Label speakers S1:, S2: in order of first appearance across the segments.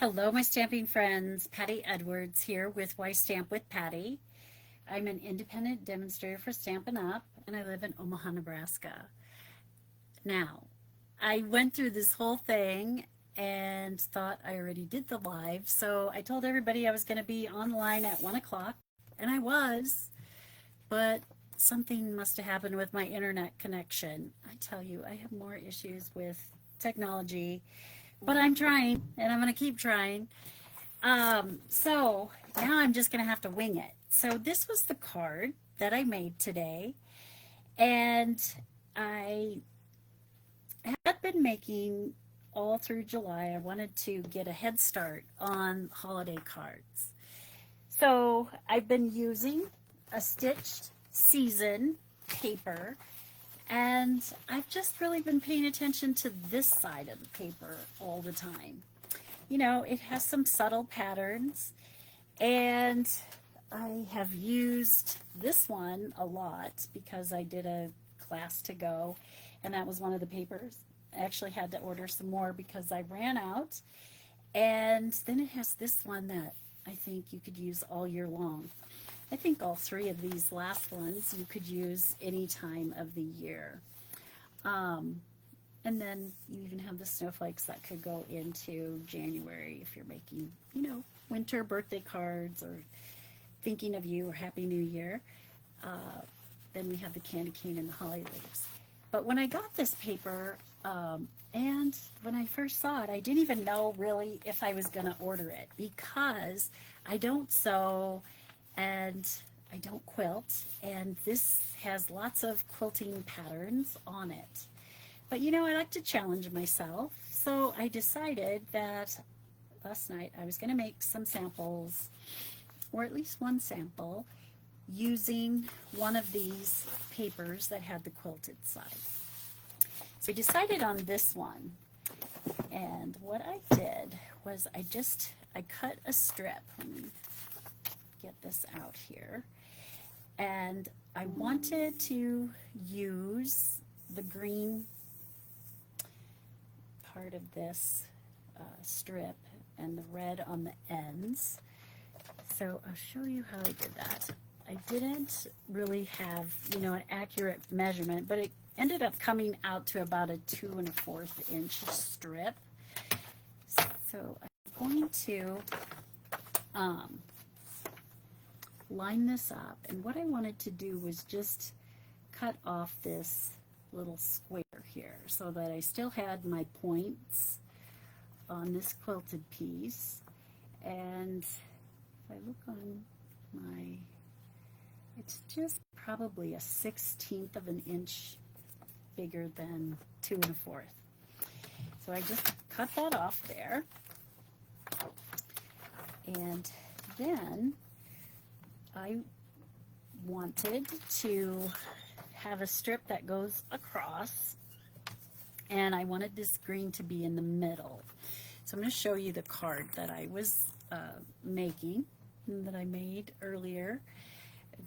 S1: Hello, my stamping friends. Patty Edwards here with Why Stamp with Patty. I'm an independent demonstrator for Stampin' Up, and I live in Omaha, Nebraska. Now, I went through this whole thing and thought I already did the live, so I told everybody I was going to be online at 1 o'clock, and I was, but something must have happened with my internet connection. I tell you, I have more issues with technology, but I'm trying, and I'm going to keep trying. So now I'm just going to have to wing it. So this was the card that I made today, and I had been making all through July. I wanted to get a head start on holiday cards. So I've been using a stitched season paper, and I've just really been paying attention to this side of the paper all the time. You know, it has some subtle patterns, and I have used this one a lot because I did a class to go, and that was one of the papers. I actually had to order some more because I ran out. And then it has this one that I think you could use all year long. I think all three of these last ones you could use any time of the year. And then you even have the snowflakes that could go into January if you're making, you know, winter birthday cards or thinking of you or Happy New Year. Then we have the candy cane and the holly leaves. But when I got this paper, and when I first saw it, I didn't even know really if I was going to order it because I don't sew and I don't quilt, and this has lots of quilting patterns on it. But you know, I like to challenge myself, so I decided that last night I was going to make some samples, or at least one sample, using one of these papers that had the quilted side. So I decided on this one, and what I did was I cut a strip. Let me get this out here. And I wanted to use the green part of this strip and the red on the ends. So I'll show you how I did that. I didn't really have, you know, an accurate measurement, but it ended up coming out to about a 2 1/4 inch strip. So I'm going to line this up, and what I wanted to do was just cut off this little square here so that I still had my points on this quilted piece. And if I look on my, it's just probably a 1/16 of an inch bigger than 2 1/4. So I just cut that off there, and then I wanted to have a strip that goes across, and I wanted this green to be in the middle. So I'm going to show you the card that I was making, that I made earlier.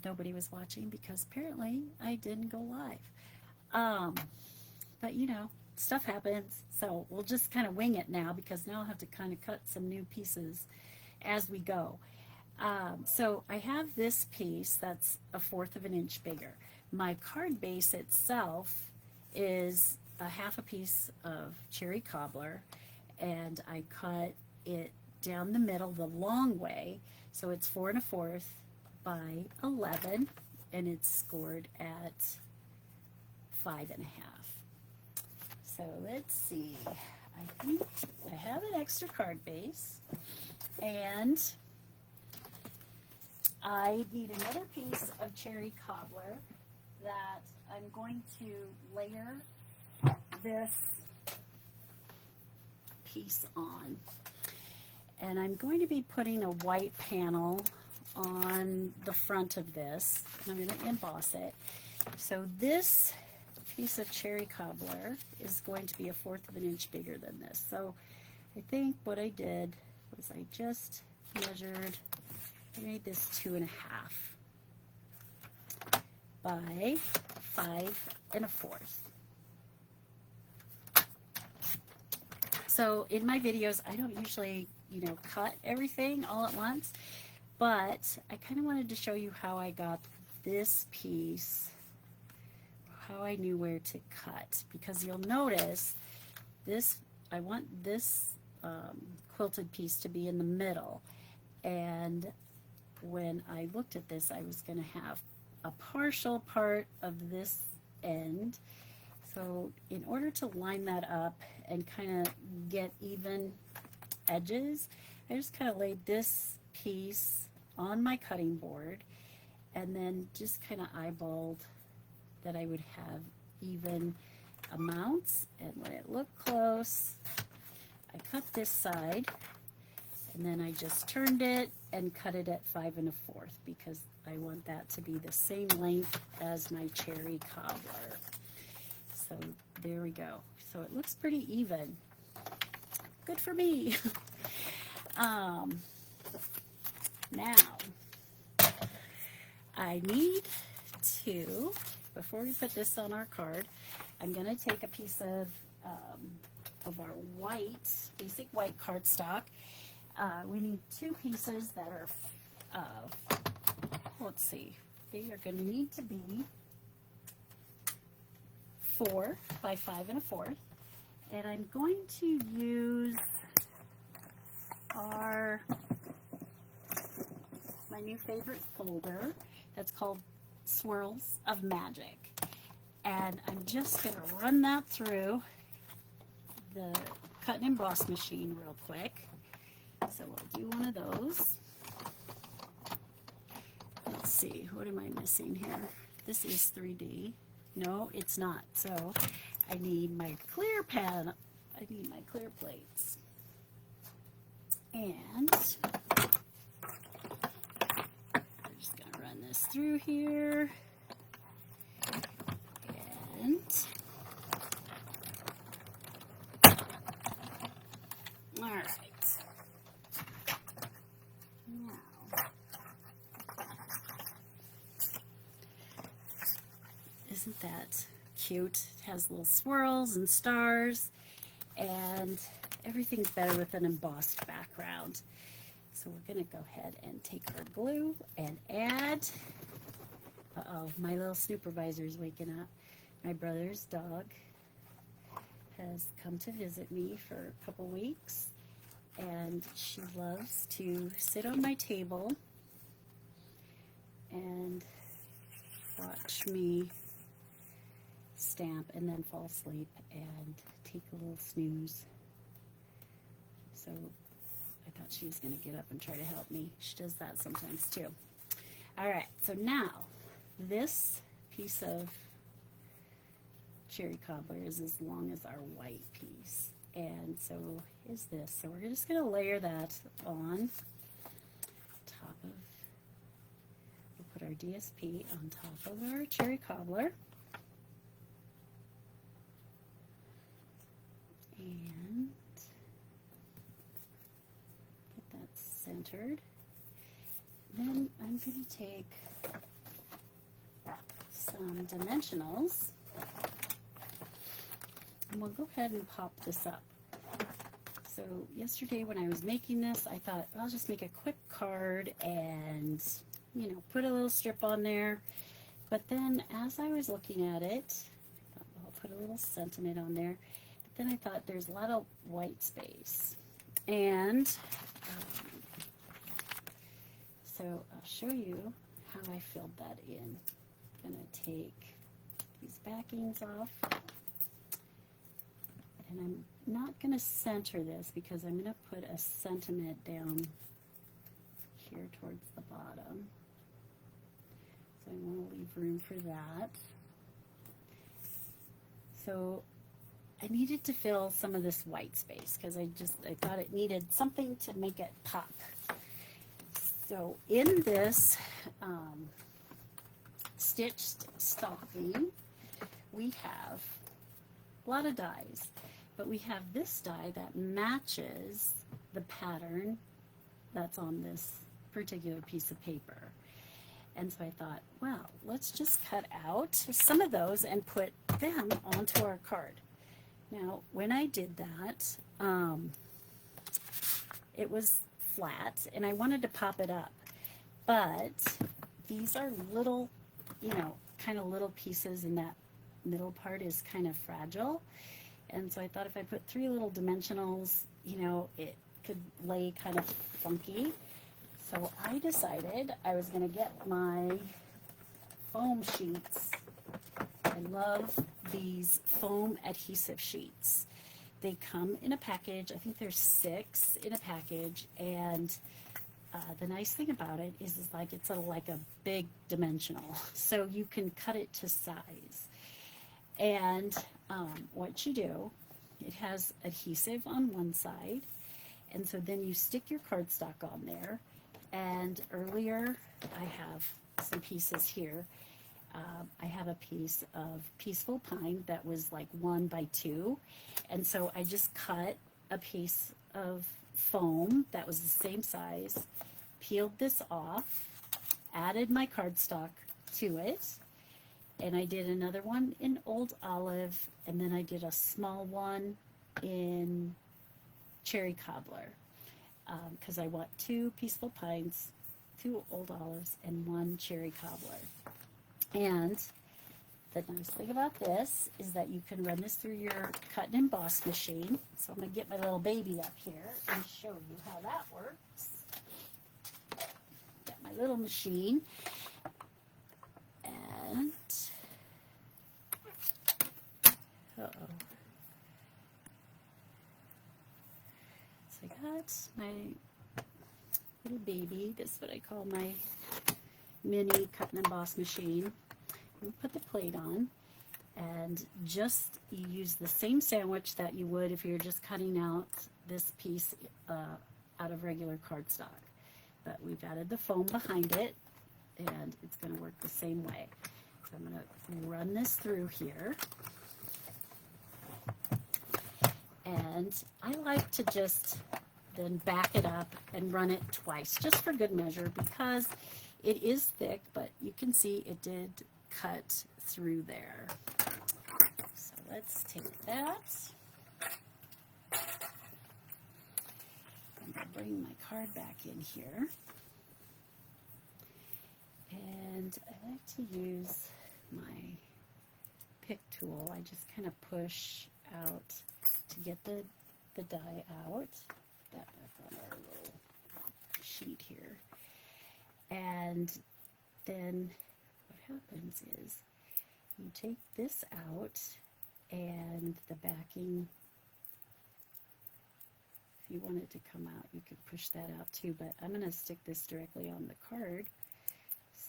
S1: Nobody was watching because apparently I didn't go live. But you know, stuff happens, so we'll just kind of wing it now because now I'll have to kind of cut some new pieces as we go. So I have this piece that's a 1/4 of an inch bigger. My card base itself is a 1/2 piece of cherry cobbler, and I cut it down the middle the long way, so it's 4 1/4 by 11, and it's scored at 5 1/2. So let's see, I think I have an extra card base, and I need another piece of cherry cobbler that I'm going to layer this piece on. And I'm going to be putting a white panel on the front of this, and I'm going to emboss it. So this piece of cherry cobbler is going to be a 1/4 of an inch bigger than this. So I think what I did was I just measured, I made this 2 1/2 by 5 1/4. So in my videos, I don't usually, cut everything all at once, but I kind of wanted to show you how I got this piece, how I knew where to cut, because you'll notice this, I want this quilted piece to be in the middle, and when I looked at this, I was going to have a partial part of this end. So in order to line that up and kind of get even edges, I just kind of laid this piece on my cutting board and then just kind of eyeballed that I would have even amounts. And when it looked close, I cut this side, and then I just turned it and cut it at 5 1/4 because I want that to be the same length as my cherry cobbler. So there we go. So it looks pretty even. Good for me. Now, I need to, before we put this on our card, I'm going to take a piece of our white, basic white cardstock. We need 2 pieces that are, let's see, they are going to need to be 4 by 5 1/4, and I'm going to use my new favorite folder that's called Swirls of Magic, and I'm just going to run that through the cut and emboss machine real quick. So we'll do one of those. Let's see, what am I missing here? This is 3D. No, it's not. So I need my clear pad. I need my clear plates. And I'm just going to run this through here. And all right. Now, isn't that cute? It has little swirls and stars, and everything's better with an embossed background. So we're going to go ahead and take our glue and add, uh-oh, my little supervisor is waking up. My brother's dog has come to visit me for a couple weeks, and she loves to sit on my table and watch me stamp and then fall asleep and take a little snooze. So I thought she was going to get up and try to help me. She does that sometimes too. All right, so now this piece of cherry cobbler is as long as our white piece, and so is this. So we're just going to layer that on top of, we'll put our DSP on top of our cherry cobbler. And get that centered. Then I'm going to take some dimensionals, and we'll go ahead and pop this up. So yesterday when I was making this, I thought I'll just make a quick card and, put a little strip on there. But then as I was looking at it, I thought, well, I'll put a little sentiment on there. But then I thought there's a lot of white space. And so I'll show you how I filled that in. I'm going to take these backings off. And I'm not going to center this because I'm going to put a sentiment down here towards the bottom. So I want to leave room for that. So I needed to fill some of this white space because I thought it needed something to make it pop. So in this stitched stocking, we have a lot of dies. But we have this die that matches the pattern that's on this particular piece of paper. And so I thought, well, let's just cut out some of those and put them onto our card. Now, when I did that, it was flat, and I wanted to pop it up. But these are little, kind of little pieces, and that middle part is kind of fragile. And so I thought if I put 3 little dimensionals, it could lay kind of funky. So I decided I was going to get my foam sheets. I love these foam adhesive sheets. They come in a package. I think there's 6 in a package, and the nice thing about it is like it's like a big dimensional, so you can cut it to size. And what you do, it has adhesive on one side, and so then you stick your cardstock on there. And earlier, I have some pieces here. I have a piece of Peaceful Pine that was like 1 by 2, and so I just cut a piece of foam that was the same size, peeled this off, added my cardstock to it, and I did another one in Old Olive, and then I did a small one in Cherry Cobbler, because I want 2 Peaceful Pines, 2 Old Olives, and 1 Cherry Cobbler. And the nice thing about this is that you can run this through your cut and emboss machine. So I'm going to get my little baby up here and show you how that works. Got my little machine. And, uh-oh. So I got my little baby. This is what I call my mini cut and emboss machine. You put the plate on, and just you use the same sandwich that you would if you're just cutting out this piece out of regular cardstock. But we've added the foam behind it, and it's going to work the same way. So I'm going to run this through here. And I like to just then back it up and run it twice, just for good measure, because it is thick, but you can see it did cut through there. So let's take that. I'm going to bring my card back in here. And I like to use my pick tool. I just kind of push out to get the die out. Put that back on our little sheet here. And then what happens is you take this out, and the backing, if you want it to come out, you could push that out too, but I'm going to stick this directly on the card.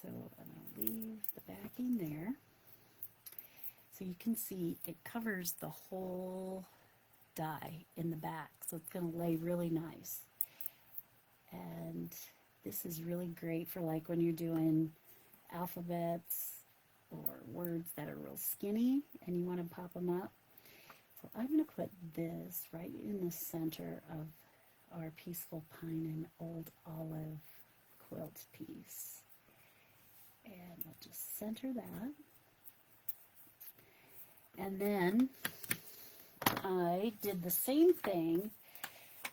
S1: So I'm going to leave the backing there. So you can see it covers the whole die in the back, so it's going to lay really nice. And this is really great for like when you're doing alphabets or words that are real skinny and you want to pop them up. So I'm going to put this right in the center of our Peaceful Pine and Old Olive quilt piece. And we'll just center that. And then I did the same thing,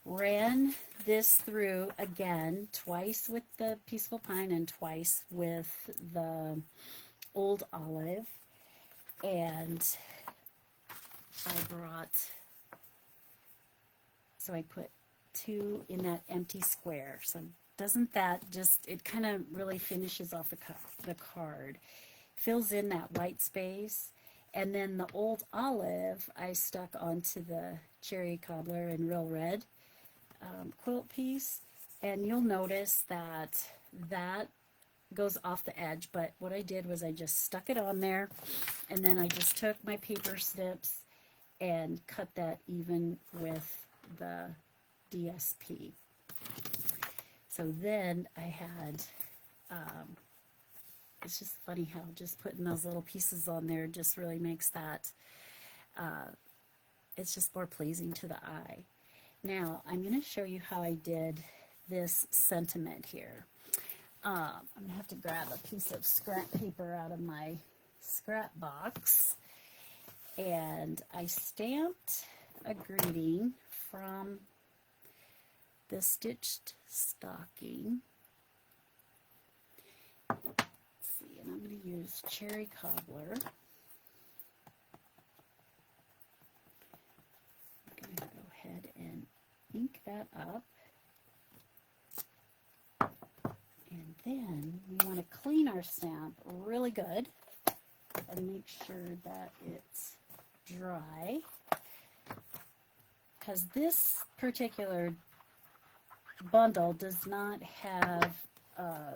S1: ran this through again twice with the Peaceful Pine and twice with the Old Olive, and so I put 2 in that empty square. So doesn't that just, it kind of really finishes off the card, fills in that white space. And then the Old Olive I stuck onto the Cherry Cobbler in Real Red quilt piece, and you'll notice that that goes off the edge, but what I did was I just stuck it on there, and then I just took my paper snips and cut that even with the DSP. So then I had, it's just funny how just putting those little pieces on there just really makes that, it's just more pleasing to the eye. Now, I'm going to show you how I did this sentiment here. I'm going to have to grab a piece of scrap paper out of my scrap box. And I stamped a greeting from the stitched stocking. Let's see, and I'm going to use cherry cobbler. I'm going to go ahead and ink that up. And then we want to clean our stamp really good and make sure that it's dry, because this particular bundle does not have a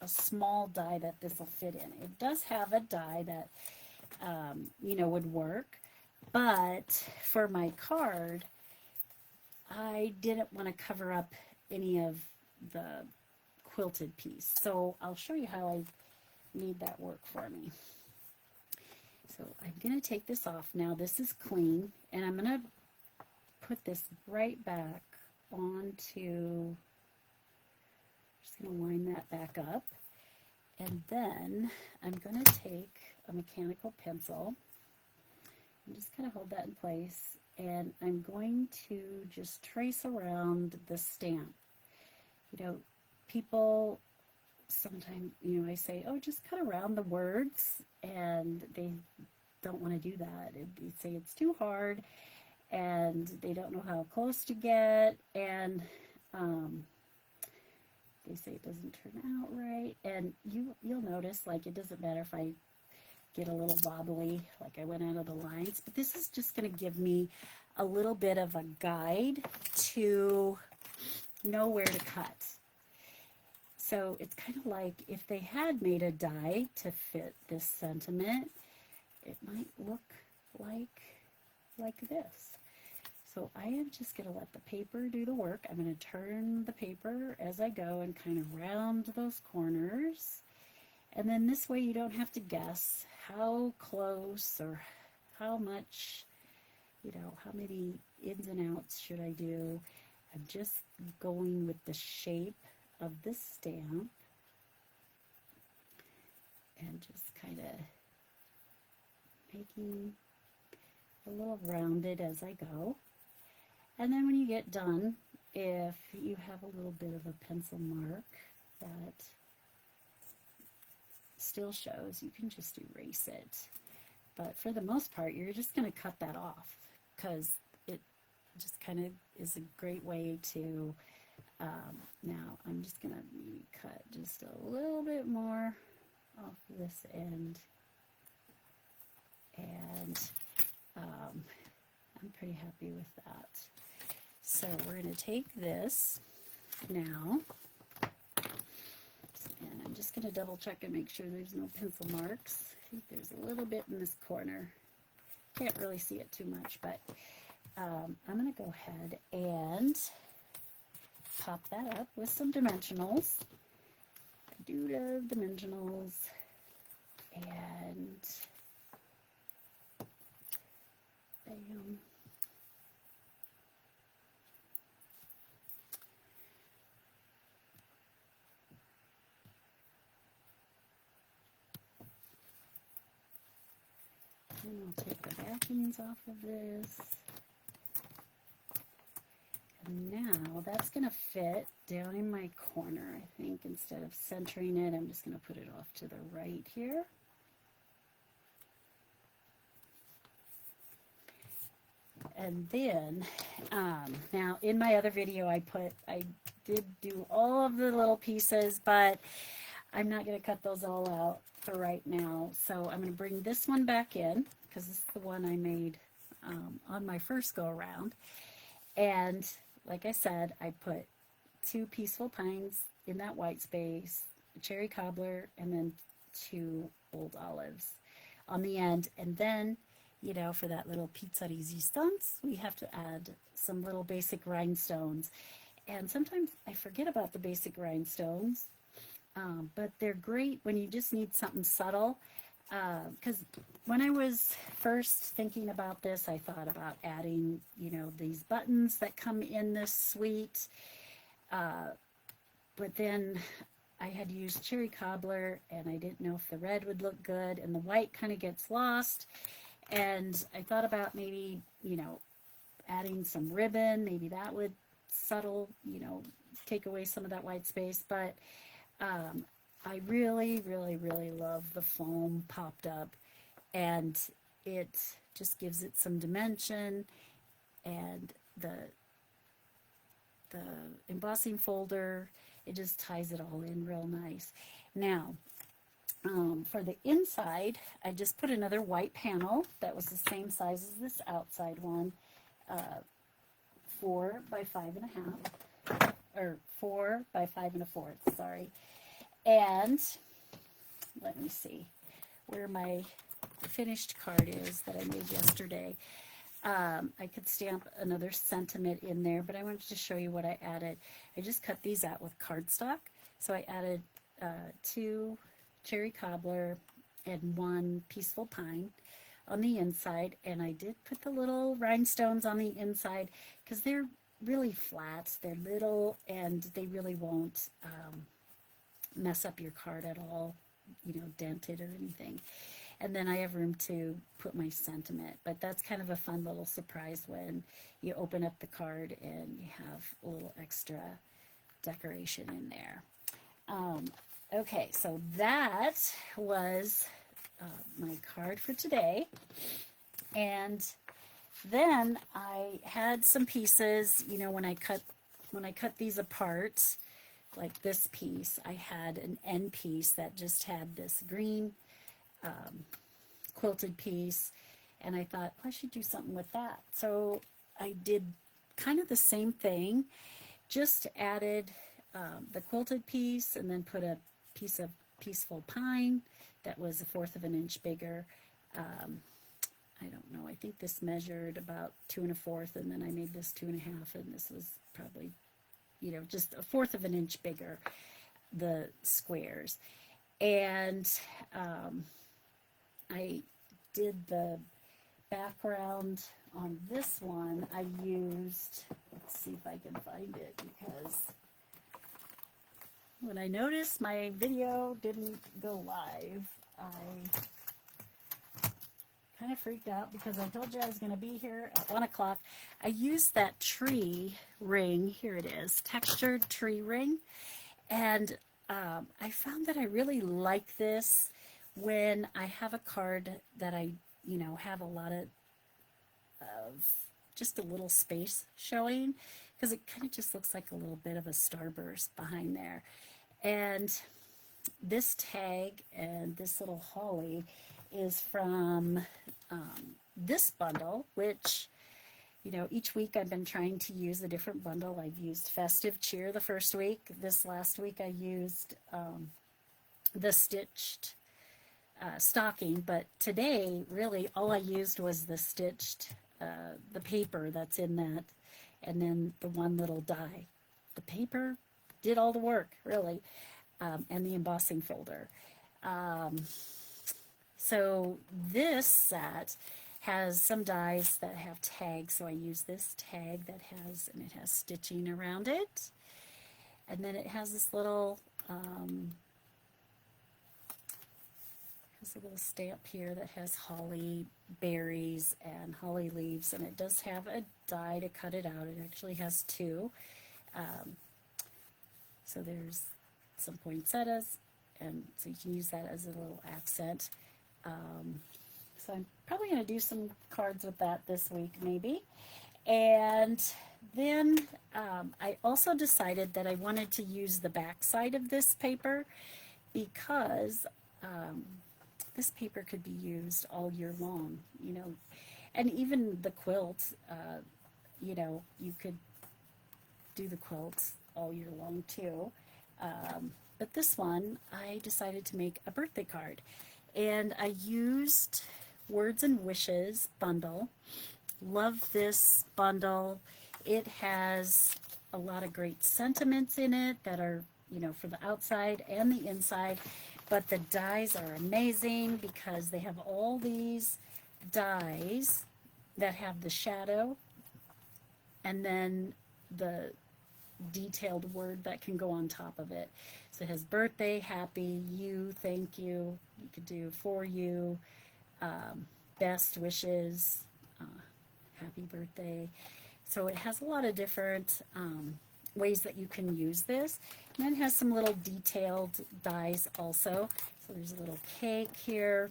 S1: small die that this will fit in. It does have a die that you know, would work, but for my card I didn't want to cover up any of the quilted piece, so I'll show you how I made that work for me. So I'm going to take this off now. This is clean, and I'm going to put this right back onto, just going to line that back up, and then I'm going to take a mechanical pencil and just kind of hold that in place, and I'm going to just trace around the stamp. You know, people sometimes, you know, I say, oh, just cut around the words, and they don't want to do that. They say it's too hard, and they don't know how close to get, and they say it doesn't turn out right. And you'll notice, like, it doesn't matter if I get a little wobbly, like I went out of the lines, but this is just going to give me a little bit of a guide to know where to cut. So it's kind of like if they had made a die to fit this sentiment, it might look like this. So I am just going to let the paper do the work. I'm going to turn the paper as I go and kind of round those corners. And then this way you don't have to guess how close or how much, you know, how many ins and outs should I do. I'm just going with the shape of this stamp and just kind of making a little rounded as I go. And then when you get done, if you have a little bit of a pencil mark that still shows, you can just erase it. But for the most part, you're just going to cut that off, because it just kind of is a great way to now I'm just going to maybe cut just a little bit more off this end, and I'm pretty happy with that. So we're going to take this now, and I'm just going to double check and make sure there's no pencil marks. I think there's a little bit in this corner. Can't really see it too much, but I'm going to go ahead and pop that up with some dimensionals. I do love dimensionals. And bam. And I'll take the backings off of this. And now that's going to fit down in my corner, I think. Instead of centering it, I'm just going to put it off to the right here. And then, now in my other video I did do all of the little pieces, but I'm not going to cut those all out for right now. So I'm going to bring this one back in, because this is the one I made on my first go around. And like I said, I put 2 peaceful pines in that white space, a cherry cobbler, and then 2 old olives on the end. And then, you know, for that little pizza resistance, we have to add some little basic rhinestones. And sometimes I forget about the basic rhinestones, but they're great when you just need something subtle. Because when I was first thinking about this, I thought about adding, you know, these buttons that come in this suite. But then I had used cherry cobbler, and I didn't know if the red would look good, and the white kind of gets lost. And I thought about maybe, adding some ribbon, maybe that would subtle, take away some of that white space. But I really, really, really love the foam popped up, and it just gives it some dimension, and the embossing folder, it just ties it all in real nice. Now, for the inside, I just put another white panel that was the same size as this outside one, 4 by 5.5, or 4 by 5 1/4, sorry. And let me see where my finished card is that I made yesterday. I could stamp another sentiment in there, but I wanted to show you what I added. I just cut these out with cardstock. So I added 2 cherry cobbler and 1 peaceful pine on the inside, and I did put the little rhinestones on the inside because they're really flat, they're little, and they really won't mess up your card at all, dent it or anything. And then I have room to put my sentiment, but that's kind of a fun little surprise when you open up the card and you have a little extra decoration in there. Okay, so that was my card for today. And then I had some pieces, when I cut these apart, like this piece, I had an end piece that just had this green quilted piece, and I thought, I should do something with that. So I did kind of the same thing, just added the quilted piece, and then put a piece of peaceful pine that was 1/4 of an inch bigger. I don't know, I think this measured about 2 1/4, and then I made this 2 1/2, and this was probably, just 1/4 of an inch bigger, the squares. And I did the background on this one. I used, let's see if I can find it, because when I noticed my video didn't go live, I kind of freaked out because I told you I was going to be here at 1 o'clock. I used that tree ring, here it is, textured tree ring, and I found that I really like this when I have a card that I, have a lot of just a little space showing, because it kind of just looks like a little bit of a starburst behind there. And this tag and this little holly is from this bundle, which, each week I've been trying to use a different bundle. I've used Festive Cheer the first week. This last week I used the stitched stocking, but today really all I used was the stitched, the paper that's in that, and then the one little die. The paper did all the work, really, and the embossing folder. So this set has some dies that have tags, so I use this tag that has, and it has stitching around it, and then it has this little a little stamp here that has holly berries and holly leaves, and it does have a die to cut it out. It actually has 2. So there's some poinsettias, and so you can use that as a little accent. So I'm probably going to do some cards with that this week, maybe. And then I also decided that I wanted to use the back side of this paper, because this paper could be used all year long, and even the quilt, you could do the quilts all year long too. But this one, I decided to make a birthday card, and I used Words and Wishes bundle. Love this bundle. It has a lot of great sentiments in it that are, for the outside and the inside. But the dies are amazing because they have all these dies that have the shadow, and then the detailed word that can go on top of it. So it has birthday, happy, you, thank you. You could do for you, best wishes, uh, happy birthday. So it has a lot of different ways that you can use this. And then it has some little detailed dies also. So there's a little cake here,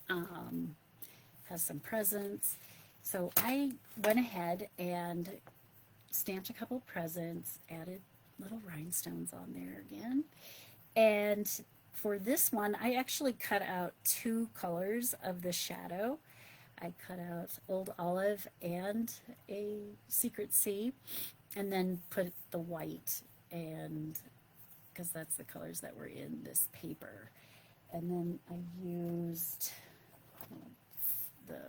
S1: has some presents. So I went ahead and stamped a couple presents, added little rhinestones on there again. And for this one, I actually cut out two colors of the shadow. I cut out Old Olive and a Secret Sea, and then put the white, and because that's the colors that were in this paper. And then I used the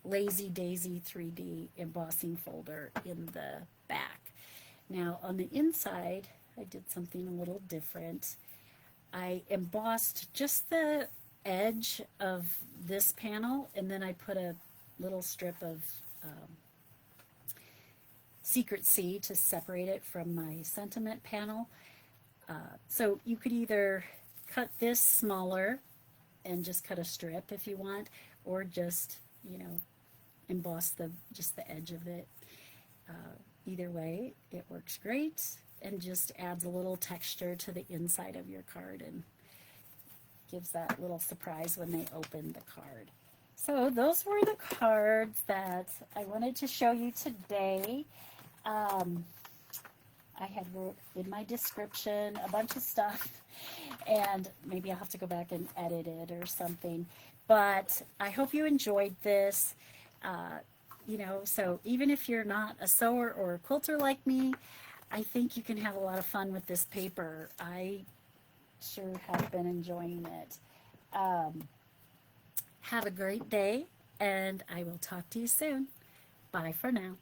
S1: Lazy Daisy 3D embossing folder in the back. Now on the inside, I did something a little different. I embossed just the edge of this panel, and then I put a little strip of Secret Sea to separate it from my sentiment panel. So you could either cut this smaller and just cut a strip if you want, or just, you know, emboss just the edge of it. Either way, it works great and just adds a little texture to the inside of your card and gives that little surprise when they open the card. So those were the cards that I wanted to show you today. I had wrote in my description a bunch of stuff, and maybe I'll have to go back and edit it or something. But I hope you enjoyed this. You know, so even if you're not a sewer or a quilter like me, I think you can have a lot of fun with this paper. I sure have been enjoying it. Have a great day, and I will talk to you soon. Bye for now.